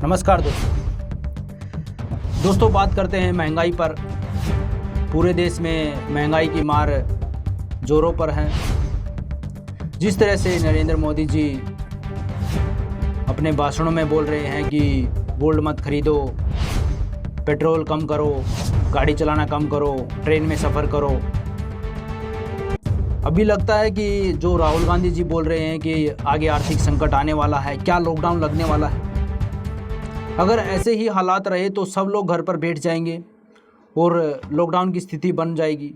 नमस्कार दोस्तों, बात करते हैं महंगाई पर। पूरे देश में महंगाई की मार जोरों पर है। जिस तरह से नरेंद्र मोदी जी अपने भाषणों में बोल रहे हैं कि गोल्ड मत खरीदो, पेट्रोल कम करो, गाड़ी चलाना कम करो, ट्रेन में सफ़र करो। अभी लगता है कि जो राहुल गांधी जी बोल रहे हैं कि आगे आर्थिक संकट आने वाला है, क्या लॉकडाउन लगने वाला है। अगर ऐसे ही हालात रहे तो सब लोग घर पर बैठ जाएंगे और लॉकडाउन की स्थिति बन जाएगी।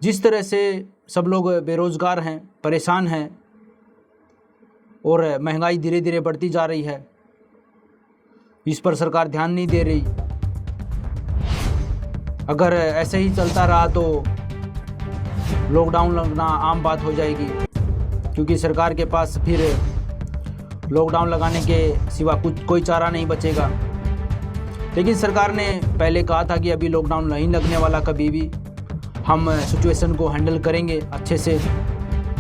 जिस तरह से सब लोग बेरोज़गार हैं, परेशान हैं और महंगाई धीरे धीरे बढ़ती जा रही है, इस पर सरकार ध्यान नहीं दे रही। अगर ऐसे ही चलता रहा तो लॉकडाउन लगना आम बात हो जाएगी, क्योंकि सरकार के पास फिर लॉकडाउन लगाने के सिवा कोई चारा नहीं बचेगा। लेकिन सरकार ने पहले कहा था कि अभी लॉकडाउन नहीं लगने वाला, कभी भी हम सिचुएशन को हैंडल करेंगे अच्छे से।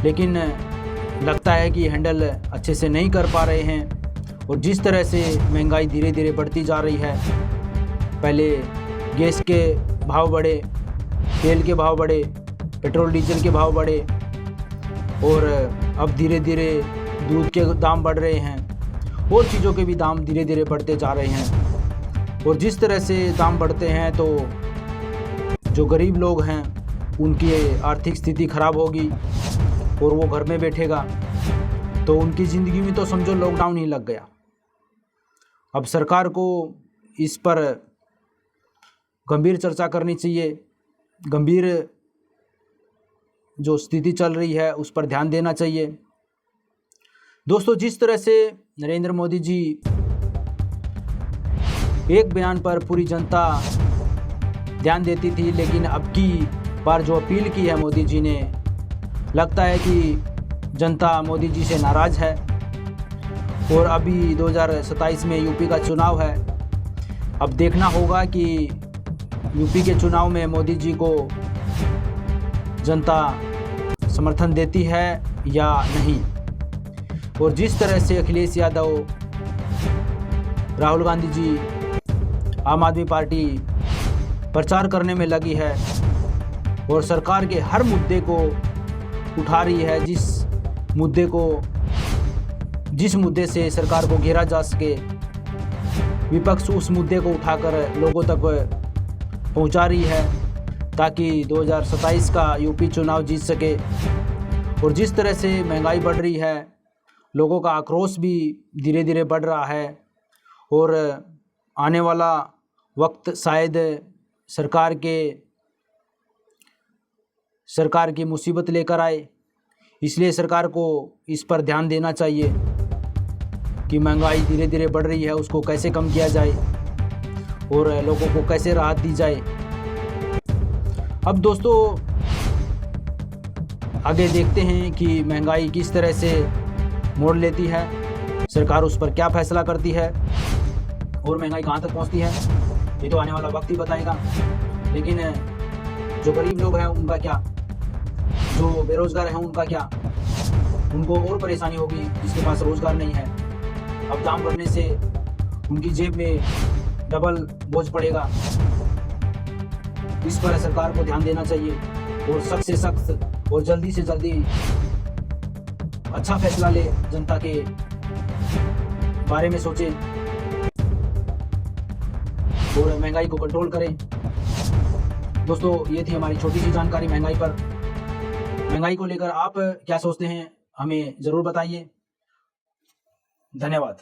लेकिन लगता है कि हैंडल अच्छे से नहीं कर पा रहे हैं। और जिस तरह से महंगाई धीरे धीरे बढ़ती जा रही है, पहले गैस के भाव बढ़े, तेल के भाव बढ़े, पेट्रोल डीजल के भाव बढ़े और अब धीरे धीरे दूध के दाम बढ़ रहे हैं और चीज़ों के भी दाम धीरे धीरे बढ़ते जा रहे हैं। और जिस तरह से दाम बढ़ते हैं तो जो गरीब लोग हैं उनकी आर्थिक स्थिति खराब होगी और वो घर में बैठेगा तो उनकी ज़िंदगी में तो समझो लॉकडाउन ही लग गया। अब सरकार को इस पर गंभीर चर्चा करनी चाहिए, गंभीर जो स्थिति चल रही है उस पर ध्यान देना चाहिए। दोस्तों, जिस तरह से नरेंद्र मोदी जी एक बयान पर पूरी जनता ध्यान देती थी, लेकिन अब की बार जो अपील की है मोदी जी ने, लगता है कि जनता मोदी जी से नाराज़ है। और अभी 2027 में यूपी का चुनाव है। अब देखना होगा कि यूपी के चुनाव में मोदी जी को जनता समर्थन देती है या नहीं। और जिस तरह से अखिलेश यादव, राहुल गांधी जी, आम आदमी पार्टी प्रचार करने में लगी है और सरकार के हर मुद्दे को उठा रही है, जिस मुद्दे से सरकार को घेरा जा सके, विपक्ष उस मुद्दे को उठाकर लोगों तक पहुंचा रही है ताकि 2027 का यूपी चुनाव जीत सके। और जिस तरह से महंगाई बढ़ रही है, लोगों का आक्रोश भी धीरे धीरे बढ़ रहा है और आने वाला वक्त शायद सरकार की मुसीबत लेकर आए। इसलिए सरकार को इस पर ध्यान देना चाहिए कि महंगाई धीरे धीरे बढ़ रही है, उसको कैसे कम किया जाए और लोगों को कैसे राहत दी जाए। अब दोस्तों, आगे देखते हैं कि महंगाई किस तरह से मोड़ लेती है, सरकार उस पर क्या फैसला करती है और महंगाई कहाँ तक पहुँचती है, ये तो आने वाला वक्त ही बताएगा। लेकिन जो गरीब लोग हैं उनका क्या, जो बेरोज़गार हैं उनका क्या, उनको और परेशानी होगी जिसके पास रोज़गार नहीं है। अब दाम बढ़ने से उनकी जेब में डबल बोझ पड़ेगा। इस पर सरकार को ध्यान देना चाहिए और सख्त से सख्त और जल्दी से जल्दी अच्छा फैसला ले, जनता के बारे में सोचे और महंगाई को कंट्रोल करें। दोस्तों, ये थी हमारी छोटी सी जानकारी महंगाई पर। महंगाई को लेकर आप क्या सोचते हैं, हमें ज़रूर बताइए। धन्यवाद।